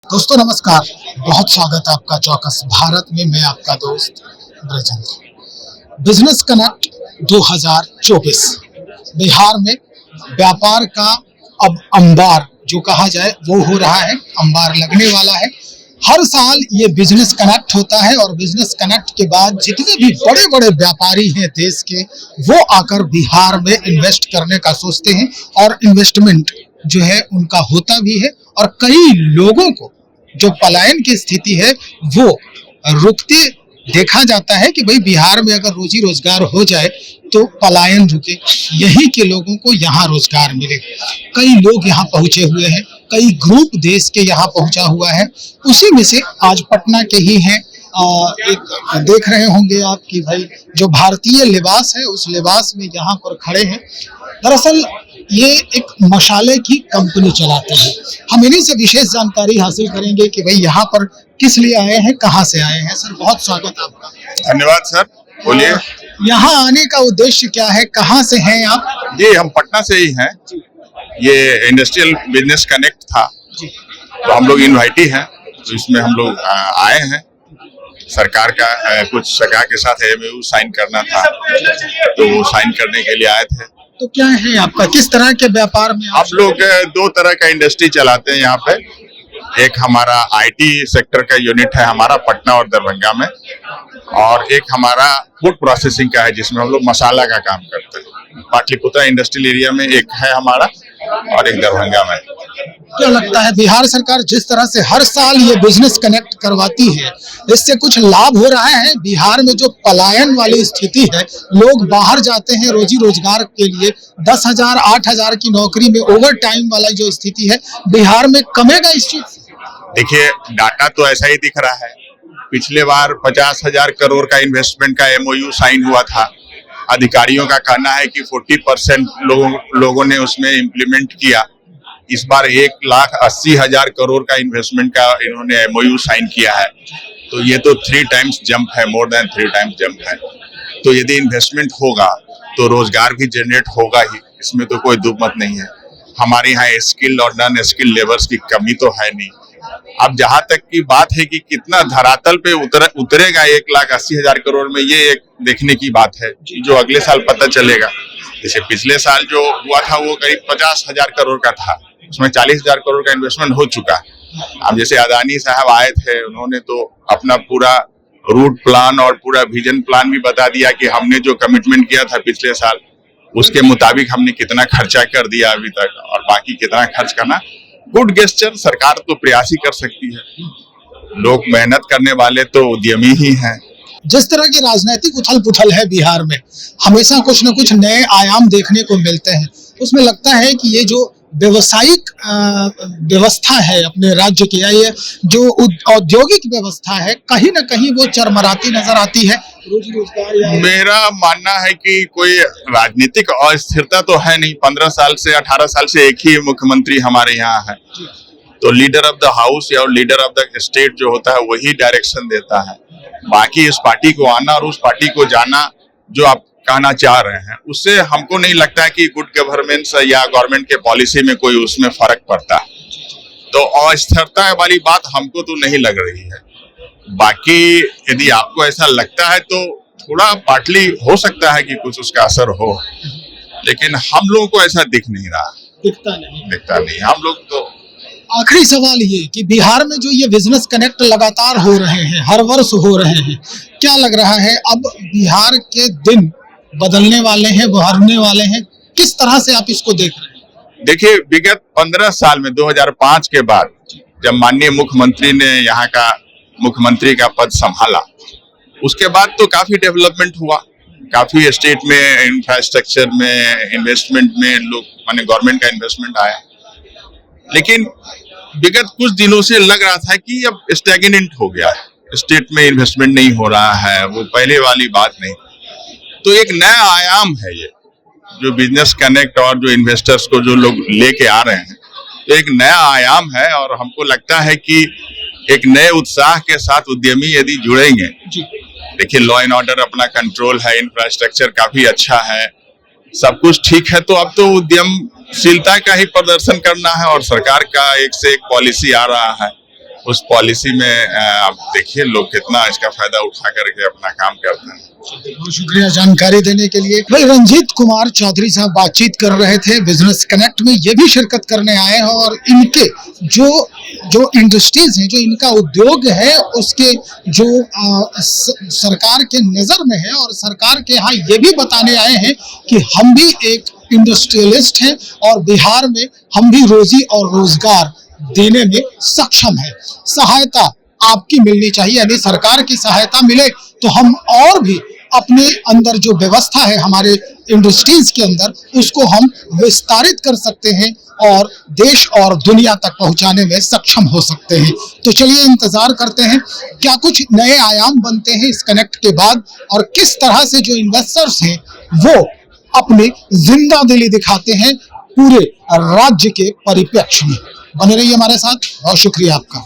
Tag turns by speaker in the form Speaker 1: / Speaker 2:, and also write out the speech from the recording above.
Speaker 1: दोस्तों नमस्कार, बहुत स्वागत है आपका चौकस भारत में। मैं आपका दोस्त ब्रजेंद्र। बिजनेस कनेक्ट 2024 बिहार में व्यापार का अब अंबार जो कहा जाए वो हो रहा है, अंबार लगने वाला है। हर साल ये बिजनेस कनेक्ट होता है और बिजनेस कनेक्ट के बाद जितने भी बड़े बड़े व्यापारी हैं देश के, वो आकर बिहार में इन्वेस्ट करने का सोचते हैं और इन्वेस्टमेंट जो है उनका होता भी है। और कई लोगों को जो पलायन की स्थिति है वो रुकते देखा जाता है कि भाई बिहार में अगर रोजी रोजगार हो जाए तो पलायन रुके, यही के लोगों को यहाँ रोजगार मिले। कई लोग यहाँ पहुंचे हुए हैं, कई ग्रुप देश के यहाँ पहुंचा हुआ है। उसी में से आज पटना के ही हैं। एक देख रहे होंगे आप कि भाई जो भारतीय लिबास है उस लिबास में यहाँ पर खड़े हैं। दरअसल ये एक मसाले की कंपनी चलाते हैं। हम इन्हीं से विशेष जानकारी हासिल करेंगे कि भाई यहाँ पर किस लिए आए हैं, कहाँ से आए हैं। सर बहुत स्वागत आपका।
Speaker 2: धन्यवाद सर, बोलिए।
Speaker 1: यहाँ आने का उद्देश्य क्या है, कहाँ से हैं आप?
Speaker 2: जी हम पटना से ही हैं। ये इंडस्ट्रियल बिजनेस कनेक्ट था तो हम लोग इनवाइटी हैं, तो इसमें हम लोग आए हैं। सरकार का कुछ सरकार के साथ एमओयू साइन करना था तो वो साइन करने के लिए आए थे।
Speaker 1: तो क्या है आपका, किस तरह के व्यापार में
Speaker 2: आप लोग दो तरह का इंडस्ट्री चलाते हैं यहाँ पे। एक हमारा आईटी सेक्टर का यूनिट है हमारा पटना और दरभंगा में, और एक हमारा फूड प्रोसेसिंग का है जिसमें हम लोग मसाला का काम करते हैं। पाटलिपुत्रा इंडस्ट्रियल एरिया में एक है हमारा और एक दरभंगा में।
Speaker 1: क्या लगता है बिहार सरकार जिस तरह से हर साल ये बिजनेस कनेक्ट करवाती है, इससे कुछ लाभ हो रहा है? बिहार में जो पलायन वाली स्थिति है, लोग बाहर जाते हैं रोजी रोजगार के लिए, 10,000 8,000 की नौकरी में ओवर टाइम वाला जो स्थिति है, बिहार में कमेगा इस चीज?
Speaker 2: देखिए डाटा तो ऐसा ही दिख रहा है। पिछले बार 50,000 करोड़ का इन्वेस्टमेंट का एमओयू साइन हुआ था। अधिकारियों का कहना है कि 40% लोगों ने उसमें इम्प्लीमेंट किया। इस बार 1,80,000 करोड़ का इन्वेस्टमेंट का इन्होंने एमओयू साइन किया है, तो ये तो 3 टाइम्स जंप है, मोर देन 3 टाइम्स जंप है। तो यदि इन्वेस्टमेंट होगा तो रोजगार भी जनरेट होगा ही, इसमें तो कोई दो मत नहीं है। हमारे यहाँ स्किल्ड और नॉन स्किल्ड लेबर्स की कमी तो है नहीं। अब जहां तक की बात है कि कितना धरातल पे उतरेगा 1,80,000 करोड़ में, ये एक देखने की बात है जो अगले साल पता चलेगा। जैसे पिछले साल जो हुआ था वो करीब 50,000 करोड़ का था, उसमें 40,000 करोड़ का इन्वेस्टमेंट हो चुका है। अब जैसे अदानी साहब आए थे, उन्होंने तो अपना पूरा रूट प्लान और पूरा विजन प्लान भी बता दिया कि हमने जो कमिटमेंट किया था पिछले साल उसके मुताबिक हमने कितना खर्चा कर दिया अभी तक और बाकी कितना खर्च करना। गुड गेस्चर सरकार तो प्रयास ही कर सकती है। लोग मेहनत करने वाले तो उद्यमी ही हैं।
Speaker 1: जिस तरह की राजनीतिक उथल पुथल है बिहार में, हमेशा कुछ न कुछ नए आयाम देखने को मिलते हैं। उसमें लगता है कि ये जो व्यवसायिक व्यवस्था है अपने राज्य की, या ये जो औद्योगिक व्यवस्था है, कहीं ना कहीं वो चरमराती नजर आती है। रोजी रोजगार
Speaker 2: मेरा मानना है कि कोई राजनीतिक अस्थिरता तो है नहीं। 15 साल से 18 साल से एक ही मुख्यमंत्री हमारे यहाँ है, तो लीडर ऑफ द हाउस या लीडर ऑफ द स्टेट जो होता है वही डायरेक्शन देता है। बाकी इस पार्टी को आना और उस पार्टी को जाना जो आप कहना चाह रहे हैं, उससे हमको नहीं लगता है कि गुड गवर्नेंस या गवर्नमेंट के पॉलिसी में कोई उसमें फर्क पड़ता है। तो अस्थिरता वाली बात हमको तो नहीं लग रही है। बाकी यदि आपको ऐसा लगता है तो थोड़ा पार्टली हो सकता है कि कुछ उसका असर हो, लेकिन हम लोगों को ऐसा दिख नहीं रहा। दिखता नहीं हम लोग तो।
Speaker 1: आखिरी सवाल ये कि बिहार में जो ये बिजनेस कनेक्ट लगातार हो रहे हैं, हर वर्ष हो रहे हैं, क्या लग रहा है अब बिहार के दिन बदलने वाले हैं, बढ़ने वाले हैं? किस तरह से आप इसको देख रहे हैं?
Speaker 2: देखिए विगत 15 साल में 2005 के बाद जब माननीय मुख्यमंत्री ने यहाँ का मुख्यमंत्री का पद संभाला, उसके बाद तो काफी डेवलपमेंट हुआ। काफी स्टेट में इंफ्रास्ट्रक्चर में इन्वेस्टमेंट में लोग माने गवर्नमेंट का इन्वेस्टमेंट आया, लेकिन विगत कुछ दिनों से लग रहा था कि अब स्टैग्नेंट हो गया है, स्टेट में इन्वेस्टमेंट नहीं हो रहा है, वो पहले वाली बात नहीं। तो एक नया आयाम है ये जो बिजनेस कनेक्ट और जो इन्वेस्टर्स को जो लोग लेके आ रहे हैं, तो एक नया आयाम है और हमको लगता है कि एक नए उत्साह के साथ उद्यमी यदि जुड़ेंगे। देखिए लॉ एंड ऑर्डर अपना कंट्रोल है, इंफ्रास्ट्रक्चर काफी अच्छा है, सब कुछ ठीक है, तो अब तो उद्यमशीलता का ही प्रदर्शन करना है और सरकार का एक से एक पॉलिसी आ रहा है। उस पॉलिसी में आप देखिए लोग कितना इसका फायदा उठा करके अपना काम करते हैं।
Speaker 1: बहुत शुक्रिया जानकारी देने के लिए। भाई रंजीत कुमार चौधरी साहब बातचीत कर रहे थे बिजनेस कनेक्ट में, ये भी शिरकत करने आए हैं और इनके जो इंडस्ट्रीज हैं, जो इनका उद्योग है, उसके जो सरकार के नजर में है और सरकार के यहाँ ये भी बताने आए हैं कि हम भी एक इंडस्ट्रियलिस्ट हैं और बिहार में हम भी रोजी और रोजगार देने में सक्षम है। सहायता आपकी मिलनी चाहिए, यानी सरकार की सहायता मिले तो हम और भी अपने अंदर जो व्यवस्था है हमारे इंडस्ट्रीज के अंदर, उसको हम विस्तारित कर सकते हैं और देश और दुनिया तक पहुंचाने में सक्षम हो सकते हैं। तो चलिए इंतजार करते हैं क्या कुछ नए आयाम बनते हैं इस कनेक्ट के बाद और किस तरह से जो इन्वेस्टर्स हैं वो अपनी जिंदा दिली दिखाते हैं पूरे राज्य के परिप्रेक्ष्य में। बने रहिए हमारे साथ, बहुत शुक्रिया आपका।